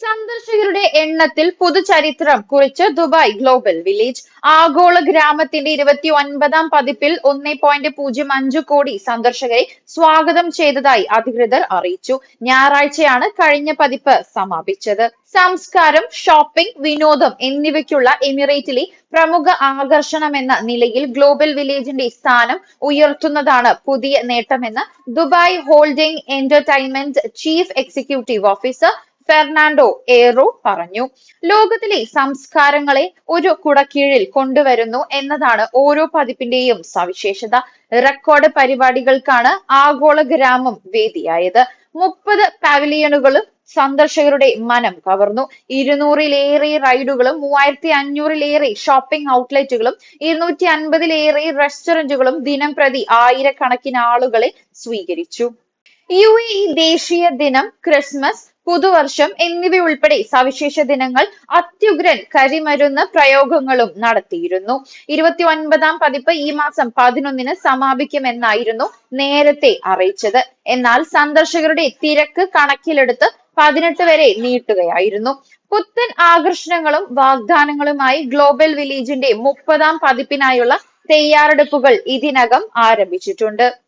സന്ദർശകരുടെ എണ്ണത്തിൽ പുതുചരിത്രം കുറിച്ച് ദുബായ് ഗ്ലോബൽ വില്ലേജ്. ആഗോള ഗ്രാമത്തിന്റെ 29-ാം പതിപ്പിൽ 1.05 കോടി സന്ദർശകരെ സ്വാഗതം ചെയ്തതായി അധികൃതർ അറിയിച്ചു. ഞായറാഴ്ചയാണ് കഴിഞ്ഞ പതിപ്പ് സമാപിച്ചത്. സംസ്കാരം, ഷോപ്പിംഗ്, വിനോദം എന്നിവയ്ക്കുള്ള എമിറേറ്റിലെ പ്രമുഖ ആകർഷണമെന്ന നിലയിൽ ഗ്ലോബൽ വില്ലേജിന്റെ സ്ഥാനം ഉയർത്തുന്നതാണ് പുതിയ നേട്ടമെന്ന് Dubai holding entertainment chief executive officer Fernando Eiroa പറഞ്ഞു. ലോകത്തിലെ സംസ്കാരങ്ങളെ ഒരു കുടക്കീഴിൽ കൊണ്ടുവരുന്നു എന്നതാണ് ഓരോ പതിപ്പിന്റെയും സവിശേഷത. റെക്കോർഡ് പരിപാടികൾക്കാണ് ആഗോള ഗ്രാമം വേദിയായത്. 30 പവലിയനുകളും സന്ദർശകരുടെ മനം കവർന്നു. 200-ലേറെ റൈഡുകളും 3500-ലേറെ ഷോപ്പിംഗ് ഔട്ട്ലെറ്റുകളും 250-ലേറെ റെസ്റ്റോറന്റുകളും ദിനം പ്രതി ആയിരക്കണക്കിന് ആളുകളെ സ്വീകരിച്ചു. UAE ദേശീയ ദിനം, ക്രിസ്മസ്, പുതുവർഷം എന്നിവയുൾപ്പെടെ സവിശേഷ ദിനങ്ങൾ അത്യുഗ്രൻ കരിമരുന്ന് പ്രയോഗങ്ങളും നടത്തിയിരുന്നു. 29-ാം പതിപ്പ് ഈ മാസം 11-ന് സമാപിക്കുമെന്നായിരുന്നു നേരത്തെ അറിയിച്ചത്. എന്നാൽ സന്ദർശകരുടെ തിരക്ക് കണക്കിലെടുത്ത് 18 വരെ നീട്ടുകയായിരുന്നു. പുത്തൻ ആകർഷണങ്ങളും വാഗ്ദാനങ്ങളുമായി ഗ്ലോബൽ വില്ലേജിന്റെ 30-ാം പതിപ്പിനായുള്ള തയ്യാറെടുപ്പുകൾ ഇതിനകം ആരംഭിച്ചിട്ടുണ്ട്.